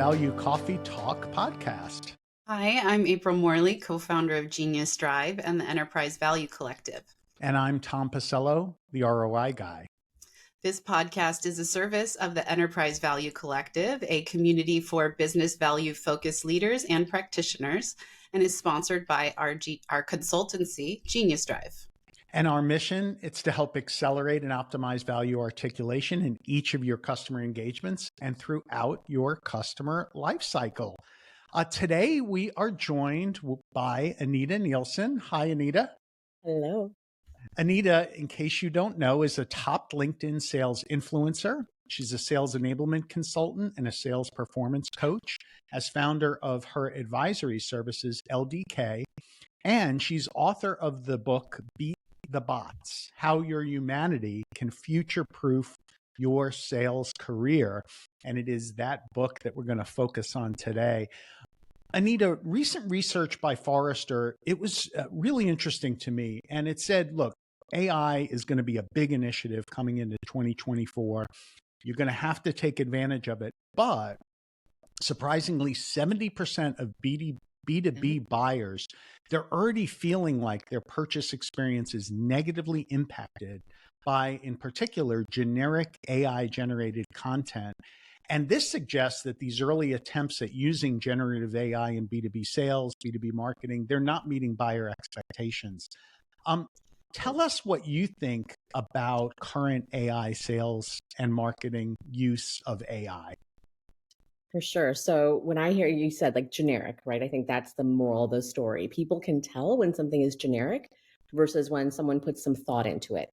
Value Coffee Talk podcast. Hi, I'm April Morley, co-founder of Genius Drive and the Enterprise Value Collective. And I'm Tom Pacello, the ROI guy. This podcast is a service of the Enterprise Value Collective, a community for business value-focused leaders and practitioners, and is sponsored by our consultancy, Genius Drive. And our mission, it's to help accelerate and optimize value articulation in each of your customer engagements and throughout your customer lifecycle. Today, we are joined by Anita Nielsen. Hi, Anita. Hello. Anita, in case you don't know, is a top LinkedIn sales influencer. She's a sales enablement consultant and a sales performance coach. As founder of her advisory services, LDK, and she's author of the book, Beat the Bots, How Your Humanity Can Future-Proof Your Sales Career. And it is that book that we're going to focus on today. Anita, recent research by Forrester, it was really interesting to me. And it said, look, AI is going to be a big initiative coming into 2024. You're going to have to take advantage of it. But surprisingly, 70% of B2B buyers, they're already feeling like their purchase experience is negatively impacted by, in particular, generic AI-generated content. And this suggests that these early attempts at using generative AI in B2B sales, B2B marketing, they're not meeting buyer expectations. Tell us what you think about current AI sales and marketing use of AI. For sure. So when I hear you said like generic, right? I think that's the moral of the story. People can tell when something is generic versus when someone puts some thought into it.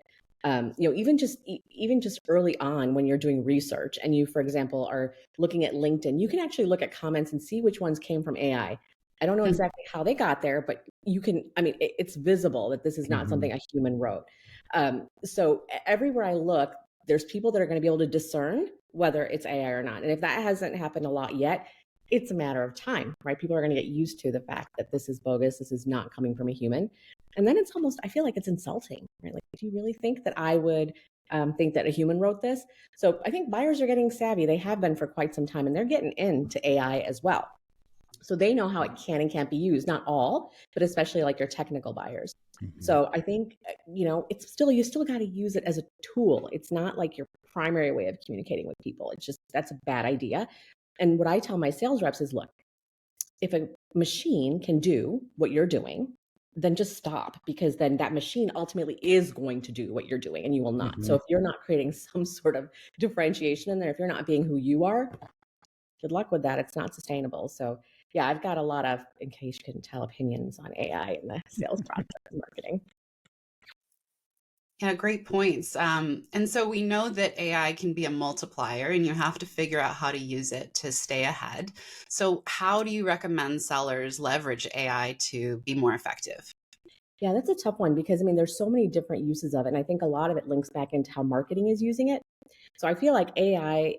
Even just early on when you're doing research and you, for example, are looking at LinkedIn, you can actually look at comments and see which ones came from AI. I don't know exactly how they got there, but you can, it's visible that this is not something a human wrote. So everywhere I look, there's people that are going to be able to discern whether it's AI or not. And if that hasn't happened a lot yet, it's a matter of time, right? People are going to get used to the fact that this is bogus. This is not coming from a human. And then it's almost, I feel like it's insulting, right? Like, do you really think that I would think that a human wrote this? So I think buyers are getting savvy. They have been for quite some time, and they're getting into AI as well. So they know how it can and can't be used. Not all, but especially like your technical buyers. So I think, it's still, you still got to use it as a tool. It's not like your primary way of communicating with people. It's just, that's a bad idea. And what I tell my sales reps is, look, if a machine can do what you're doing, then just stop, because then that machine ultimately is going to do what you're doing and you will not. So if you're not creating some sort of differentiation in there, if you're not being who you are, good luck with that. It's not sustainable. So yeah, I've got a lot of, in case you couldn't tell, opinions on AI in the sales process and marketing. Yeah, great points. And so we know that AI can be a multiplier and you have to figure out how to use it to stay ahead. So how do you recommend sellers leverage AI to be more effective? Yeah, that's a tough one because, there's so many different uses of it. And I think a lot of it links back into how marketing is using it. So I feel like AI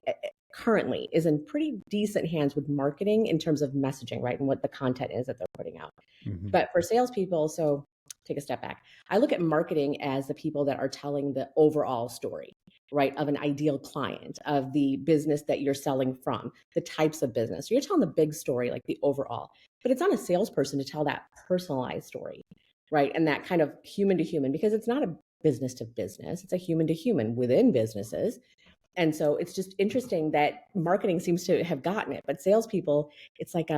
currently is in pretty decent hands with marketing in terms of messaging, right? And what the content is that they're putting out. But for salespeople, so take a step back. I look at marketing as the people that are telling the overall story, right? Of an ideal client, of the business that you're selling from, the types of business. So you're telling the big story, like the overall, but it's on a salesperson to tell that personalized story, right? And that kind of human to human, because it's not a business to business, it's a human to human within businesses. And so it's just interesting that marketing seems to have gotten it, but salespeople, it's like,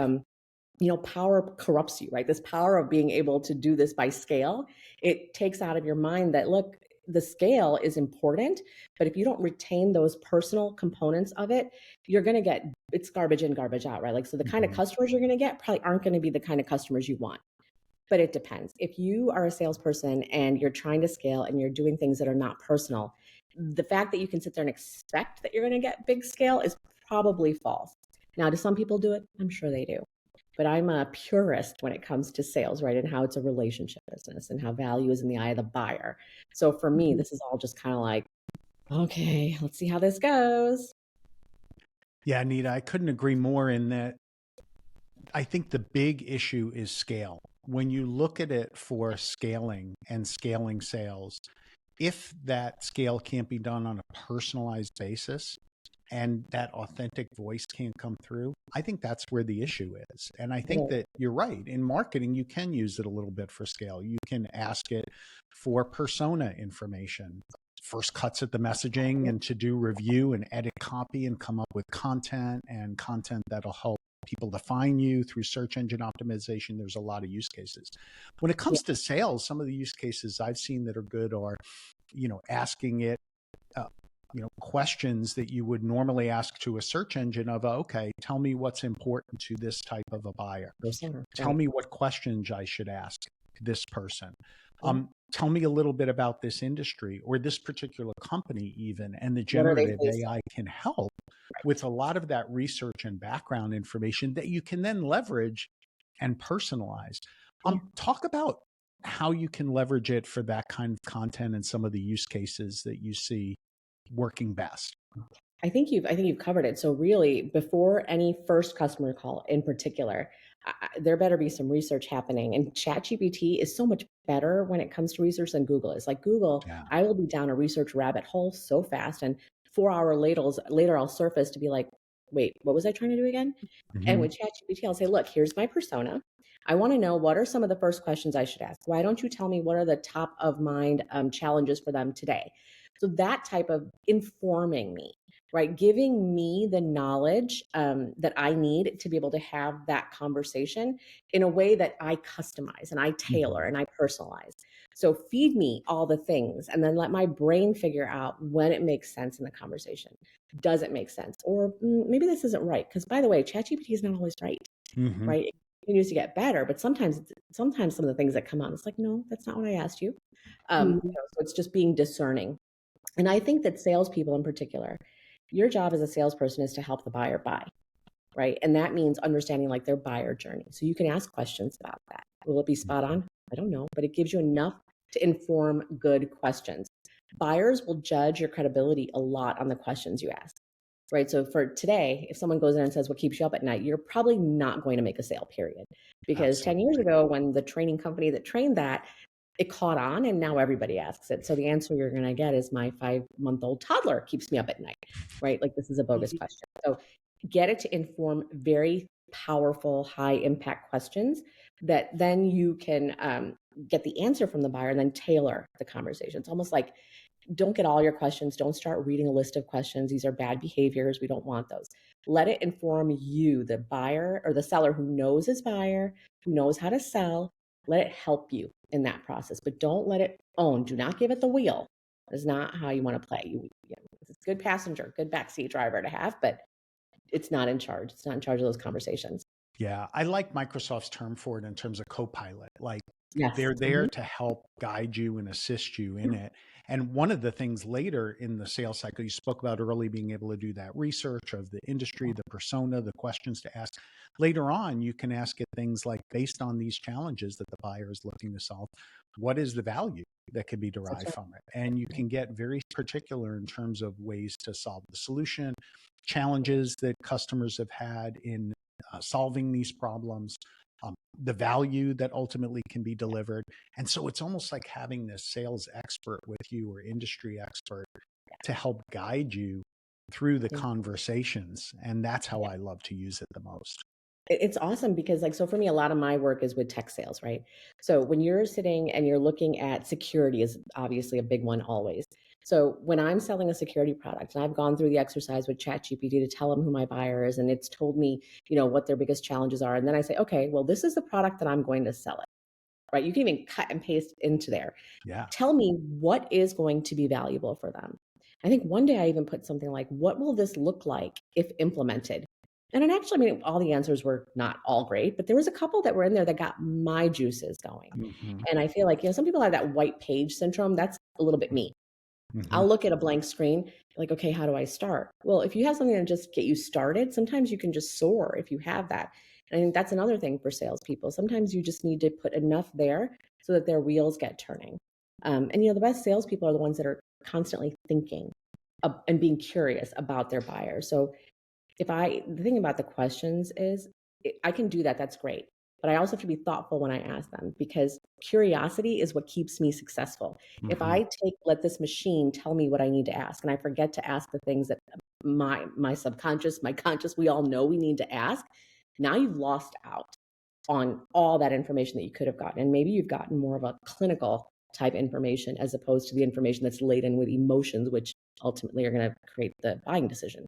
power corrupts you, right? This power of being able to do this by scale, it takes out of your mind that, look, the scale is important, but if you don't retain those personal components of it, you're going to get, it's garbage in, garbage out, right? Like, so the kind of customers you're going to get probably aren't going to be the kind of customers you want. But it depends. If you are a salesperson and you're trying to scale and you're doing things that are not personal, the fact that you can sit there and expect that you're going to get big scale is probably false. Now, do some people do it? I'm sure they do. But I'm a purist when it comes to sales, right? And how it's a relationship business and how value is in the eye of the buyer. So for me, this is all just kind of like, okay, let's see how this goes. Yeah, Anita, I couldn't agree more in that. I think the big issue is scale. When you look at it for scaling and scaling sales, if that scale can't be done on a personalized basis, and that authentic voice can't come through, I think that's where the issue is. And I think Right. that you're right. In marketing, you can use it a little bit for scale. You can ask it for persona information, first cuts at the messaging, and to do review and edit copy and come up with content and content that'll help people to find you through search engine optimization. There's a lot of use cases. When it Yeah. comes to sales, some of the use cases I've seen that are good are, asking it uh, questions that you would normally ask to a search engine of, okay, tell me what's important to this type of a buyer. Persona. Tell Right. me what questions I should ask this person. Yeah. Tell me a little bit about this industry or this particular company even, and the What are they generative facing? AI can help Right. with a lot of that research and background information that you can then leverage and personalize. Yeah. Talk about how you can leverage it for that kind of content and some of the use cases that you see working best. I think you've covered it. So really, before any first customer call in particular, there better be some research happening. And ChatGPT is so much better when it comes to research than Google is. Like Google, Yeah. I will be down a research rabbit hole so fast, and 4 hour later I'll surface to be like, wait, what was I trying to do again? And Mm-hmm. with ChatGPT, I'll say, look, here's my persona. I want to know what are some of the first questions I should ask. Why don't you tell me what are the top of mind challenges for them today? So that type of informing me, right? Giving me the knowledge that I need to be able to have that conversation in a way that I customize and I tailor Mm-hmm. and I personalize. So feed me all the things and then let my brain figure out when it makes sense in the conversation. Does it make sense? Or maybe this isn't right. Because by the way, ChatGPT is not always right, Mm-hmm. right? It continues to get better, but sometimes some of the things that come out, it's like, no, that's not what I asked you. So it's just being discerning. And I think that salespeople in particular, your job as a salesperson is to help the buyer buy, right? And that means understanding like their buyer journey. So you can ask questions about that. Will it be spot on? I don't know, but it gives you enough to inform good questions. Buyers will judge your credibility a lot on the questions you ask, right? So for today, if someone goes in and says, what keeps you up at night? You're probably not going to make a sale, period. Because 10 years Absolutely. ago, when the training company that trained that, it caught on and now everybody asks it. So the answer you're going to get is my 5-month-old toddler keeps me up at night, right? Like this is a bogus question. So get it to inform very powerful, high impact questions that then you can get the answer from the buyer and then tailor the conversation. It's almost like don't get all your questions. Don't start reading a list of questions. These are bad behaviors. We don't want those. Let it inform you, the buyer or the seller who knows his buyer, who knows how to sell. Let it help you in that process, but don't let it own. Do not give it the wheel. That's not how you want to play. It's a good passenger, good backseat driver to have, but it's not in charge. It's not in charge of those conversations. Yeah, I like Microsoft's term for it in terms of co-pilot. Like Yes. they're there to help guide you and assist you in it. And one of the things later in the sales cycle, you spoke about early being able to do that research of the industry, the persona, the questions to ask. Later on, you can ask it things like, based on these challenges that the buyer is looking to solve, what is the value that can be That's derived right. from it? And you can get very particular in terms of ways to solve the solution, challenges that customers have had in solving these problems, the value that ultimately can be delivered. And so it's almost like having this sales expert with you or industry expert to help guide you through the Yeah. conversations. And that's how I love to use it the most. It's awesome because like so for me a lot of my work is with tech sales, right? So when you're sitting and you're looking at security is obviously a big one always. So when I'm selling a security product and I've gone through the exercise with ChatGPT to tell them who my buyer is and it's told me, what their biggest challenges are and then I say, "Okay, well this is the product that I'm going to sell it." Right? You can even cut and paste into there. Yeah. Tell me what is going to be valuable for them. I think one day I even put something like, what will this look like if implemented? And it actually, I mean, all the answers were not all great, but there was a couple that were in there that got my juices going. Mm-hmm. And I feel like, some people have that white page syndrome. That's a little bit me. Mm-hmm. I'll look at a blank screen, like, okay, how do I start? Well, if you have something to just get you started, sometimes you can just soar if you have that. And I think that's another thing for salespeople. Sometimes you just need to put enough there so that their wheels get turning. And the best salespeople are the ones that are constantly thinking and being curious about their buyer. So the thing about the questions is I can do that. That's great. But I also have to be thoughtful when I ask them because curiosity is what keeps me successful. If Mm-hmm. I let this machine tell me what I need to ask and I forget to ask the things that my subconscious, my conscious, we all know we need to ask. Now you've lost out on all that information that you could have gotten. And maybe you've gotten more of a clinical type information as opposed to the information that's laden with emotions, which ultimately are going to create the buying decision.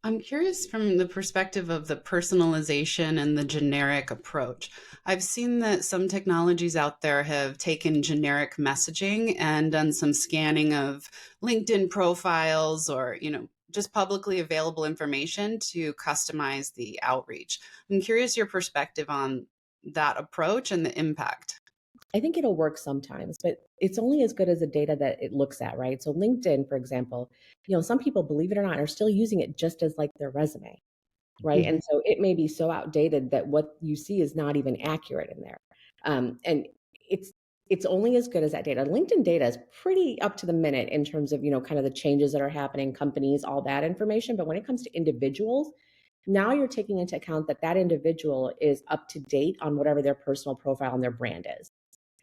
I'm curious from the perspective of the personalization and the generic approach. I've seen that some technologies out there have taken generic messaging and done some scanning of LinkedIn profiles or, just publicly available information to customize the outreach. I'm curious your perspective on that approach and the impact. I think it'll work sometimes, but it's only as good as the data that it looks at, right? So LinkedIn, for example, some people, believe it or not, are still using it just as like their resume, right? Mhm. And so it may be so outdated that what you see is not even accurate in there. And it's only as good as that data. LinkedIn data is pretty up to the minute in terms of, kind of the changes that are happening, companies, all that information. But when it comes to individuals, now you're taking into account that that individual is up to date on whatever their personal profile and their brand is.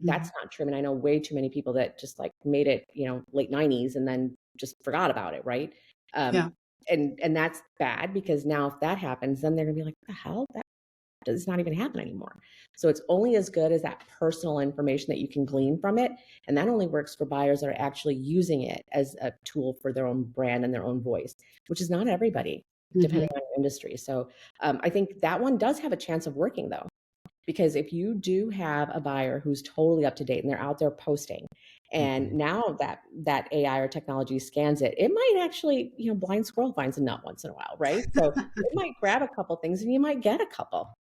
That's not true. And I know way too many people that just like made it, late 90s and then just forgot about it, right? Yeah. And that's bad because now if that happens, then they're gonna be like, what the hell? That does not even happen anymore. So it's only as good as that personal information that you can glean from it. And that only works for buyers that are actually using it as a tool for their own brand and their own voice, which is not everybody, depending on your industry. So I think that one does have a chance of working though. Because if you do have a buyer who's totally up to date and they're out there posting, and Mhm. now that AI or technology scans it, it might actually, blind squirrel finds a nut once in a while, right? So it might grab a couple things and you might get a couple.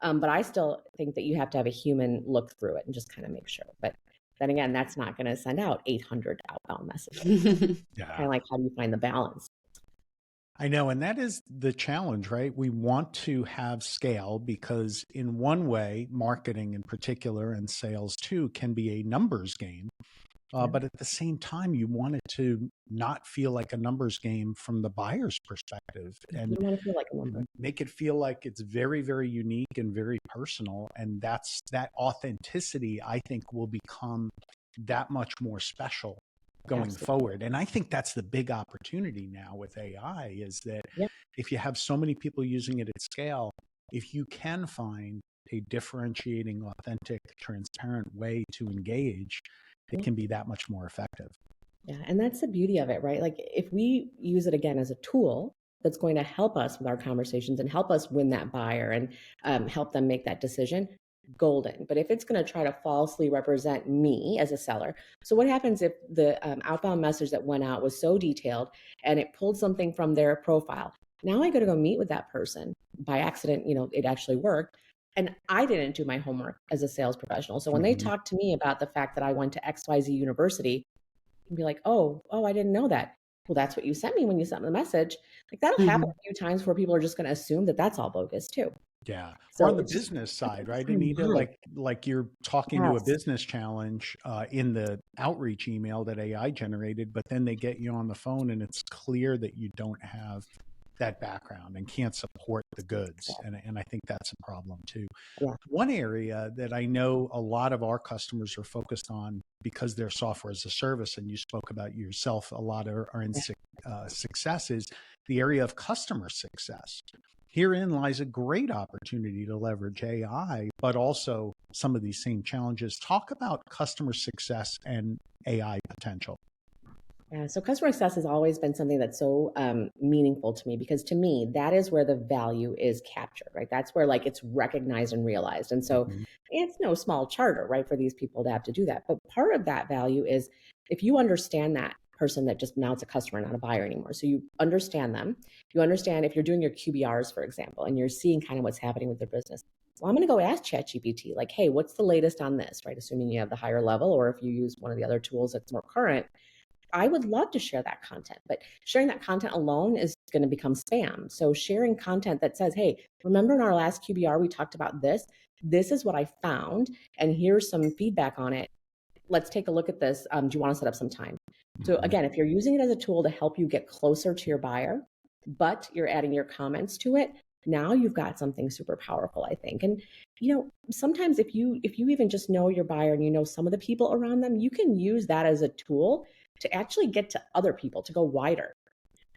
But I still think that you have to have a human look through it and just kind of make sure. But then again, that's not going to send out 800 outbound messages. Yeah. Kind of like, how do you find the balance? I know. And that is the challenge, right? We want to have scale because, in one way, marketing in particular and sales too can be a numbers game. Yeah. But at the same time, you want it to not feel like a numbers game from the buyer's perspective You and don't want to feel like a number. make it feel like it's very, very unique and very personal. And that authenticity, I think, will become that much more special going Absolutely. forward. And I think that's the big opportunity now with AI is that Yep. if you have so many people using it at scale, if you can find a differentiating, authentic, transparent way to engage, it Yep. can be that much more effective. Yeah, and that's the beauty of it, right? Like if we use it again as a tool that's going to help us with our conversations and help us win that buyer and help them make that decision, golden. But if it's going to try to falsely represent me as a seller, so what happens if the outbound message that went out was so detailed and it pulled something from their profile? Now I got to go meet with that person by accident. It actually worked. And I didn't do my homework as a sales professional. So when they Mhm. talk to me about the fact that I went to XYZ University, and be like, oh, I didn't know that. Well, that's what you sent me when you sent me the message. Like that'll happen Mhm. a few times where people are just going to assume that that's all bogus too. Yeah. Or So on the it's just business side, right, fine Anita? line. Like you're talking to a Yes. business challenge in the outreach email that AI generated, but then they get you on the phone and it's clear that you don't have that background and can't support the goods. And I think that's a problem too. Yeah. One area that I know a lot of our customers are focused on because they're software as a service, and you spoke about yourself, a lot are in Yeah. success, is the area of customer success. Herein lies a great opportunity to leverage AI, but also some of these same challenges. Talk about customer success and AI potential. Yeah, so customer success has always been something that's so meaningful to me because to me that is where the value is captured, right? That's where like it's recognized and realized, and so Mhm. it's no small charter, right, for these people to have to do that. But part of that value is if you understand that person that just now it's a customer, not a buyer anymore. So you understand them, you understand if you're doing your QBRs, for example, and you're seeing kind of what's happening with their business. Well, I'm going to go ask ChatGPT, like, hey, what's the latest on this, right? Assuming you have the higher level, or if you use one of the other tools that's more current, I would love to share that content, but sharing that content alone is going to become spam. So sharing content that says, hey, remember in our last QBR, we talked about this. This is what I found, and here's some feedback on it. Let's take a look at this. Do you want to set up some time? So Mhm. again, if you're using it as a tool to help you get closer to your buyer, but you're adding your comments to it, now you've got something super powerful, I think. And sometimes if you even just know your buyer and you know some of the people around them, you can use that as a tool to actually get to other people, to go wider,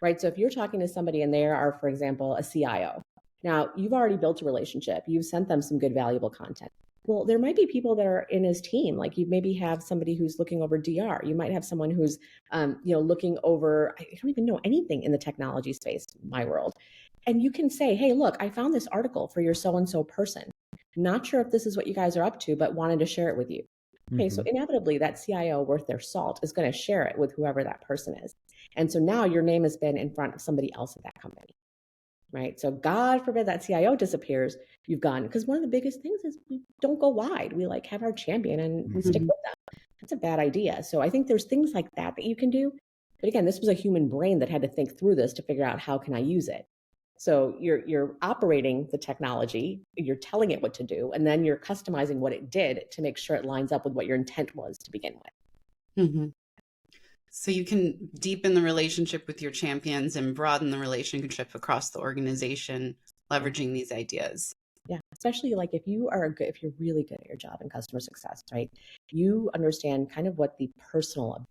right? So if you're talking to somebody and they are, for example, a CIO, now you've already built a relationship, you've sent them some good, valuable content. Well, there might be people that are in his team. Like you maybe have somebody who's looking over DR. You might have someone who's, looking over, I don't even know anything in the technology space, my world. And you can say, hey, look, I found this article for your so-and-so person. Not sure if this is what you guys are up to, but wanted to share it with you. Okay, so inevitably that CIO worth their salt is going to share it with whoever that person is. And so now your name has been in front of somebody else at that company, right? So God forbid that CIO disappears, you've gone, because one of the biggest things is we don't go wide. We like have our champion and we stick with them. That's a bad idea. So I think there's things like that that you can do. But again, this was a human brain that had to think through this to figure out how can I use it. So you're operating the technology, you're telling it what to do, and then you're customizing what it did to make sure it lines up with what your intent was to begin with. Mm-hmm. So you can deepen the relationship with your champions and broaden the relationship across the organization, leveraging these ideas. Yeah, especially like if you're really good at your job in customer success, right? You understand kind of what the personal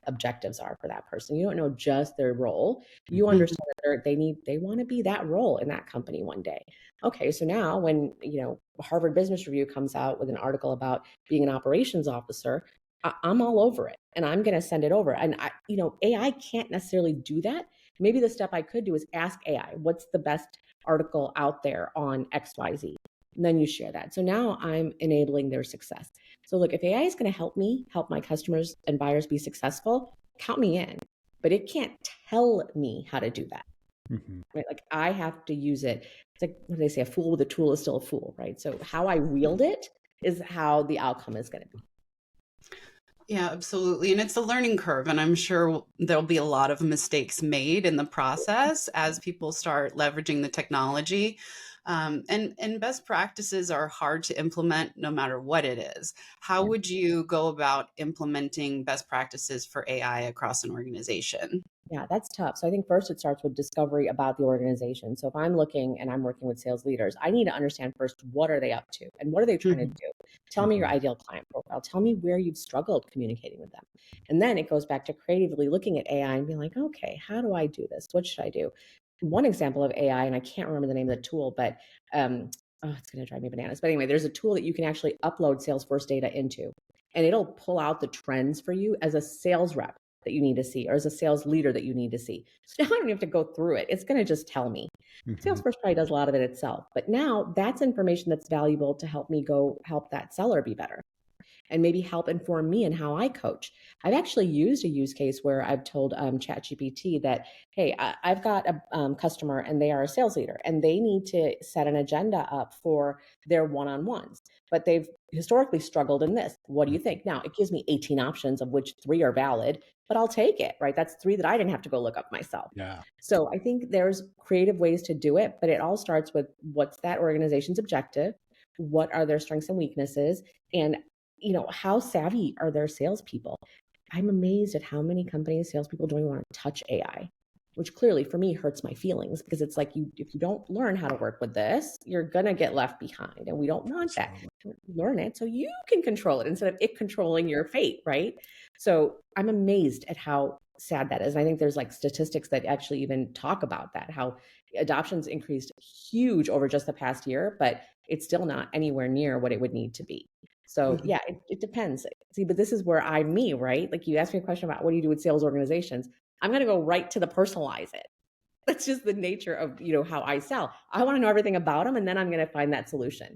objectives are for that person. You don't know just their role. You understand that they want to be that role in that company one day. Okay, so now when Harvard Business Review comes out with an article about being an operations officer, I'm all over it, and I'm going to send it over. And AI can't necessarily do that. Maybe the step I could do is ask AI, what's the best article out there on XYZ? And then you share that. So now I'm enabling their success. So look, if AI is going to help me help my customers and buyers be successful, count me in. But it can't tell me how to do that. Right? Like I have to use it. It's like, what do they say? A fool with a tool is still a fool, right? So how I wield it is how the outcome is going to be. Yeah, absolutely. And it's a learning curve. And I'm sure there'll be a lot of mistakes made in the process as people start leveraging the technology. And best practices are hard to implement no matter what it is. How would you go about implementing best practices for AI across an organization? Yeah, that's tough. So I think first it starts with discovery about the organization. So if I'm looking and I'm working with sales leaders, I need to understand first, what are they up to and what are they trying to do? Tell me your ideal client profile. Tell me where you've struggled communicating with them. And then it goes back to creatively looking at AI and being like, okay, how do I do this? What should I do? One example of AI, and I can't remember the name of the tool, but it's going to drive me bananas. But anyway, there's a tool that you can actually upload Salesforce data into, and it'll pull out the trends for you as a sales rep that you need to see, or as a sales leader that you need to see. So now I don't have to go through it. It's going to just tell me. Salesforce probably does a lot of it itself, but now that's information that's valuable to help me go help that seller be better and maybe help inform me in how I coach. I've actually used a use case where I've told ChatGPT that, hey, I've got a customer and they are a sales leader and they need to set an agenda up for their one-on-ones, but they've historically struggled in this. What do you think? Now, it gives me 18 options of which 3 are valid, but I'll take it, right? That's 3 that I didn't have to go look up myself. Yeah. So I think there's creative ways to do it, but it all starts with what's that organization's objective? What are their strengths and weaknesses? And how savvy are their salespeople? I'm amazed at how many companies salespeople don't even want to touch AI, which clearly for me hurts my feelings because it's like if you don't learn how to work with this, you're gonna get left behind, and we don't want that. Learn it so you can control it instead of it controlling your fate, right? So I'm amazed at how sad that is. And I think there's like statistics that actually even talk about that, how adoption's increased huge over just the past year, but it's still not anywhere near what it would need to be. So yeah, it depends. See, but this is where I'm me, right? Like you asked me a question about what do you do with sales organizations? I'm going to go right to the personalize it. That's just the nature of, how I sell. I want to know everything about them and then I'm going to find that solution.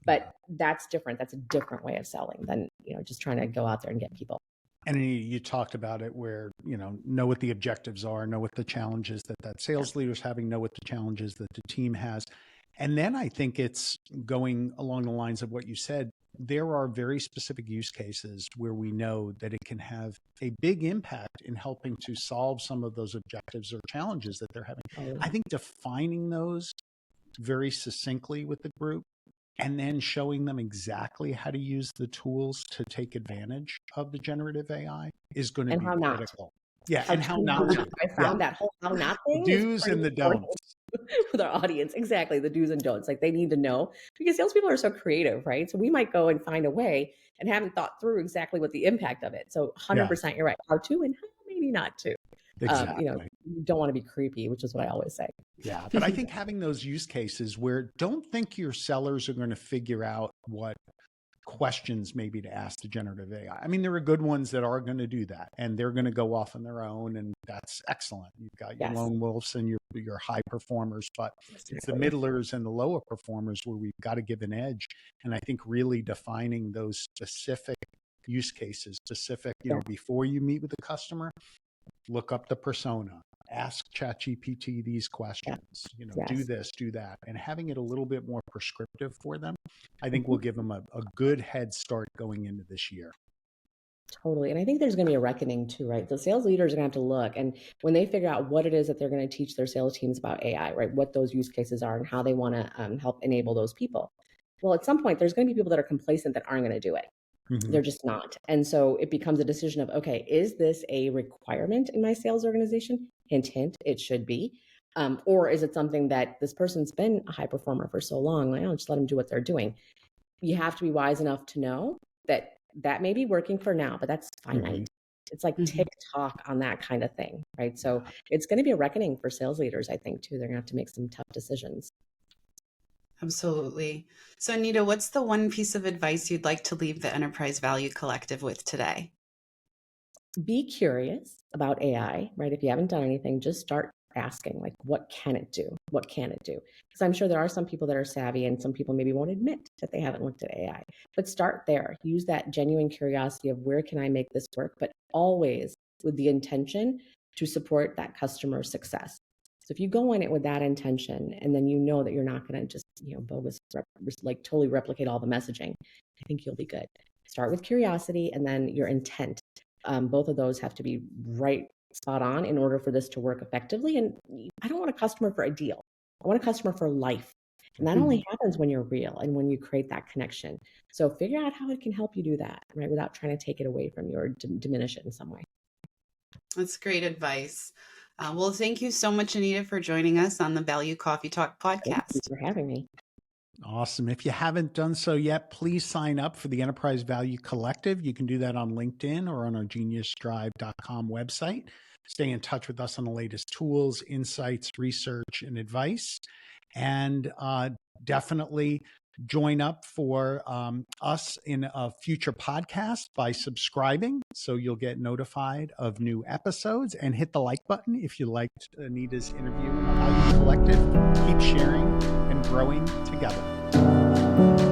But that's different. That's a different way of selling than, just trying to go out there and get people. And you talked about it where, know what the objectives are, know what the challenges that sales leader's having, know what the challenges that the team has. And then I think it's going along the lines of what you said. There are very specific use cases where we know that it can have a big impact in helping to solve some of those objectives or challenges that they're having. I think defining those very succinctly with the group and then showing them exactly how to use the tools to take advantage of the generative AI is going to be critical. Yeah, and how not to. I found that whole how not thing. The do's and the don'ts. With our audience, exactly, the do's and don'ts. Like they need to know because salespeople are so creative, right? So we might go and find a way and haven't thought through exactly what the impact of it. So 100% you're right. How to and how maybe not to. Exactly. You don't want to be creepy, which is what I always say. Yeah. But I think having those use cases where don't think your sellers are going to figure out what questions maybe to ask the generative AI. I mean, there are good ones that are going to do that and they're going to go off on their own, and that's excellent. You've got your lone wolves and your high performers, but it's the middlers and the lower performers where we've got to give an edge. And I think really defining those specific use cases, before you meet with the customer, look up the persona, ask ChatGPT these questions, do this, do that, and having it a little bit more prescriptive for them, I think will give them a good head start going into this year. Totally. And I think there's going to be a reckoning too, right? The sales leaders are going to have to look, and when they figure out what it is that they're going to teach their sales teams about AI, right? What those use cases are and how they want to help enable those people. Well, at some point, there's going to be people that are complacent that aren't going to do it. They're just not. And so it becomes a decision of, okay, is this a requirement in my sales organization? Hint, hint, it should be. Or is it something that this person's been a high performer for so long, like, I'll just let them do what they're doing. You have to be wise enough to know that that may be working for now, but that's finite. It's like TikTok on that kind of thing, right? So it's going to be a reckoning for sales leaders, I think, too. They're going to have to make some tough decisions. Absolutely. So, Anita, what's the one piece of advice you'd like to leave the Enterprise Value Collective with today? Be curious about AI, right? If you haven't done anything, just start asking, like, what can it do? What can it do? Because I'm sure there are some people that are savvy and some people maybe won't admit that they haven't looked at AI. But start there. Use that genuine curiosity of where can I make this work, but always with the intention to support that customer success. So if you go in it with that intention, and then you know that you're not going to just, bogus, like totally replicate all the messaging, I think you'll be good. Start with curiosity and then your intent. Both of those have to be right spot on in order for this to work effectively. And I don't want a customer for a deal. I want a customer for life. And that only happens when you're real and when you create that connection. So figure out how it can help you do that, right? Without trying to take it away from you or diminish it in some way. That's great advice. Well, thank you so much, Anita, for joining us on the Value Coffee Talk podcast. Thank you for having me. Awesome. If you haven't done so yet, please sign up for the Enterprise Value Collective. You can do that on LinkedIn or on our geniusdrive.com website. Stay in touch with us on the latest tools, insights, research, and advice. And definitely join up for us in a future podcast by subscribing, so you'll get notified of new episodes, and hit the like button if you liked Anita's interview in the Value Collective. Keep sharing and growing together.